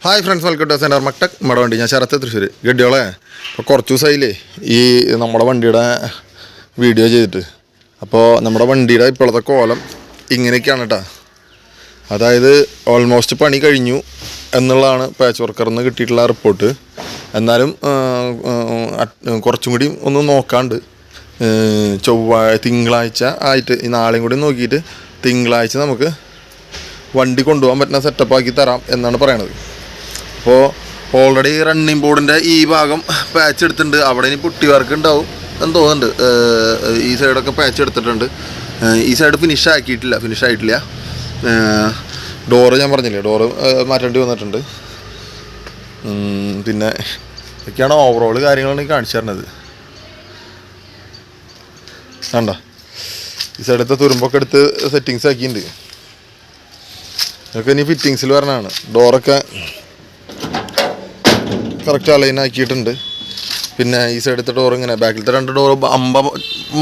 Hi friends, welcome to centre Mactac. നമ്മുടെ വണ്ടി ഞാൻ ശരത്ത് തൃശ്ശൂർ. ഗഡിയോളെ ഇപ്പോൾ കുറച്ച് ദിവസമായില്ലേ ഈ നമ്മുടെ വണ്ടിയുടെ വീഡിയോ ചെയ്തിട്ട്. അപ്പോൾ നമ്മുടെ വണ്ടിയുടെ ഇപ്പോഴത്തെ കോലം ഇങ്ങനെയൊക്കെയാണ് കേട്ടോ. അതായത് ഓൾമോസ്റ്റ് പണി കഴിഞ്ഞു എന്നുള്ളതാണ് പാച്ച് വർക്കറിൽ നിന്ന് കിട്ടിയിട്ടുള്ള റിപ്പോർട്ട്. എന്നാലും കുറച്ചും കൂടി ഒന്ന് നോക്കാണ്ട് തിങ്കളാഴ്ച ആയിട്ട് ഈ നാളെയും കൂടി നോക്കിയിട്ട് തിങ്കളാഴ്ച നമുക്ക് വണ്ടി കൊണ്ടുപോകാൻ പറ്റുന്ന സെറ്റപ്പാക്കി തരാം എന്നാണ് പറയണത്. അപ്പോൾ ഓൾറെഡി റണ്ണിങ് ബോർഡിൻ്റെ ഈ ഭാഗം പാച്ച് എടുത്തിട്ടുണ്ട്. അവിടെ ഇനി പുട്ടി വർക്ക് ഉണ്ടാവും എന്ന് തോന്നുന്നുണ്ട്. ഈ സൈഡൊക്കെ പാച്ച് എടുത്തിട്ടുണ്ട്. ഈ സൈഡ് ഫിനിഷ് ആയിട്ടില്ല. ഡോറ് ഞാൻ പറഞ്ഞില്ലേ, ഡോറ് മാറ്റേണ്ടി വന്നിട്ടുണ്ട്. പിന്നെ ഇതൊക്കെയാണ് ഓവറോൾ കാര്യങ്ങളാണ് ഈ കാണിച്ചു തരുന്നത്. വേണ്ട ഈ സൈഡത്തെ തുരുമ്പൊക്കെ എടുത്ത് സെറ്റിങ്സ് ആക്കിയിട്ടുണ്ട്. ഇതൊക്കെ ഇനി ഫിറ്റിങ്സിൽ വരണതാണ്. ഡോറൊക്കെ കറക്റ്റ് അലൈൻ ആക്കിയിട്ടുണ്ട്. പിന്നെ ഈ സൈഡത്തെ ഡോർ ഇങ്ങനെ ബാക്കിലത്തെ 2 ഡോറ്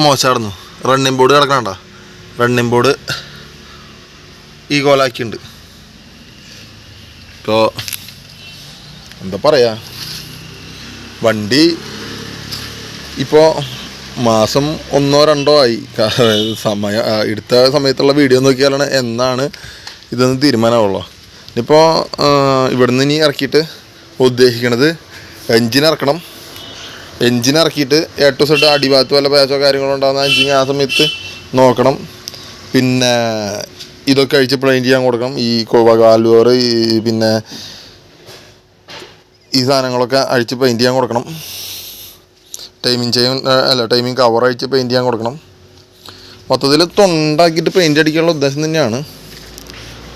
മോശമായിരുന്നു. റണ്ണിങ് ബോർഡ് കിടക്കണണ്ട, റണ്ണിങ് ബോർഡ് ഈ കോലാക്കിയിട്ടുണ്ട്. ഇപ്പോൾ എന്താ പറയുക, വണ്ടി ഇപ്പോൾ മാസം 1-2 ആയി. എടുത്ത സമയത്തുള്ള വീഡിയോ നോക്കിയാലാണ് എന്നാണ് ഇതൊന്ന് തീരുമാനമുള്ളൂ. ഇനിയിപ്പോൾ ഇവിടുന്ന് ഇനി ഇറക്കിയിട്ട് ഉദ്ദേശിക്കണത് എൻജിൻ ഇറക്കണം. എൻജിൻ ഇറക്കിയിട്ട് A to Z അടിഭാഗത്ത് വല്ല പാച്ചോ കാര്യങ്ങളോ ഉണ്ടാകുന്ന എൻജിൻ ആ സമയത്ത് നോക്കണം. പിന്നെ ഇതൊക്കെ അഴിച്ച് പെയിൻറ്റ് ചെയ്യാൻ കൊടുക്കണം. ഈ വാൽവർ പിന്നെ ഈ സാധനങ്ങളൊക്കെ അഴിച്ച് പെയിൻറ്റ് ചെയ്യാൻ കൊടുക്കണം. ടൈമിങ് കവർ അഴിച്ച് പെയിൻറ്റ് ചെയ്യാൻ കൊടുക്കണം. മൊത്തത്തിൽ തൊണ്ടാക്കിയിട്ട് പെയിൻറ്റ് അടിക്കാനുള്ള ഉദ്ദേശം തന്നെയാണ്.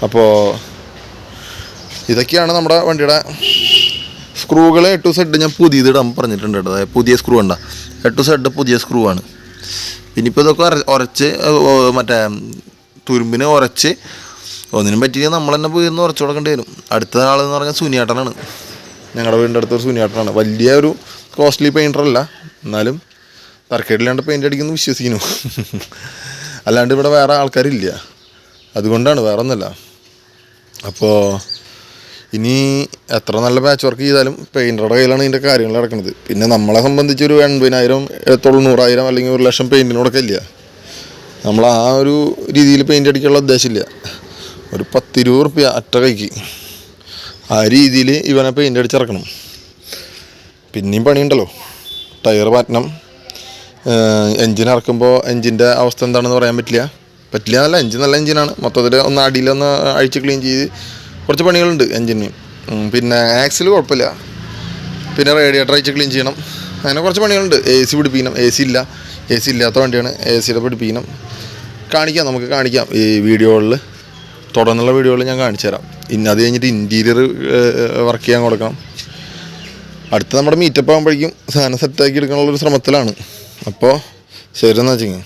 അപ്പോൾ ഇതൊക്കെയാണ് നമ്മുടെ വണ്ടിയുടെ സ്ക്രൂകൾ. A to Z ഞാൻ പുതിയത് ഇടാൻ പറഞ്ഞിട്ടുണ്ട് കേട്ടോ. അതായത് പുതിയ സ്ക്രൂ ഉണ്ട. A to Z പുതിയ സ്ക്രൂ ആണ്. പിന്നിപ്പോൾ ഇതൊക്കെ ഉരച്ച് മറ്റേ തുരുമ്പിനെ ഉരച്ച് ഒന്നിനും പറ്റിയ നമ്മൾ തന്നെ പോയി ഒന്ന് ഉരച്ച് കൊടുക്കേണ്ടി വരും. അടുത്ത ആളെന്ന് പറഞ്ഞാൽ സുനിയേട്ടനാണ്. ഞങ്ങളുടെ വീടിൻ്റെ അടുത്തൊരു സുനിയേട്ടനാണ്. വലിയ ഒരു കോസ്റ്റ്ലി പെയിൻറ്ററല്ല, എന്നാലും തർക്കേടില്ലാണ്ട് പെയിൻ്റ് അടിക്കുന്നു വിശ്വസിക്കുന്നു. അല്ലാണ്ട് ഇവിടെ വേറെ ആൾക്കാരില്ല, അതുകൊണ്ടാണ്, വേറെ ഒന്നുമല്ല. അപ്പോൾ ഇനി എത്ര നല്ല പാച്ച് വർക്ക് ചെയ്താലും പെയിൻറ്ററുടെ കയ്യിലാണ് ഇതിൻ്റെ കാര്യങ്ങൾ നടക്കുന്നത്. പിന്നെ നമ്മളെ സംബന്ധിച്ച് ഒരു 80,000 90,000 അല്ലെങ്കിൽ 1,00,000 പെയിൻറ്റിന് കൊടുക്കില്ല. നമ്മൾ ആ ഒരു രീതിയിൽ പെയിൻറ്റ് അടിക്കാനുള്ള ഉദ്ദേശമില്ല. ഒരു 10-20 റുപ്യ അറ്റ കൈക്ക് ആ രീതിയിൽ ഇവനെ പെയിൻറ്റ് അടിച്ചിറക്കണം. പിന്നെയും പണിയുണ്ടല്ലോ. ടയർ മാറ്റണം. എൻജിൻ ഇറക്കുമ്പോൾ എൻജിൻ്റെ അവസ്ഥ എന്താണെന്ന് പറയാൻ പറ്റില്ല എന്നല്ല. എൻജിൻ നല്ല എൻജിനാണ്. മൊത്തത്തിൽ ഒന്ന് അടിയിലൊന്ന് അഴിച്ച് ക്ലീൻ ചെയ്ത് കുറച്ച് പണികളുണ്ട് എൻജിന്. പിന്നെ ആക്സിൽ കുഴപ്പമില്ല. പിന്നെ റേഡിയേറ്റർ അഴിച്ച് ക്ലീൻ ചെയ്യണം. അങ്ങനെ കുറച്ച് പണികളുണ്ട്. AC പിടിപ്പിക്കണം. AC ഇല്ലാത്ത വണ്ടിയാണ്. ACയുടെ പിടിപ്പിക്കണം. നമുക്ക് കാണിക്കാം ഈ വീഡിയോകളിൽ. തുടർന്നുള്ള വീഡിയോകളിൽ ഞാൻ കാണിച്ചു തരാം. അത് കഴിഞ്ഞിട്ട് ഇൻറ്റീരിയർ വർക്ക് ചെയ്യാൻ കൊടുക്കണം. അടുത്ത നമ്മുടെ മീറ്റപ്പ് ആകുമ്പോഴേക്കും സാധനം സെറ്റാക്കി എടുക്കാനുള്ളൊരു ശ്രമത്തിലാണ്. അപ്പോൾ ശരി എന്നാ വെച്ചിങ്ങനെ.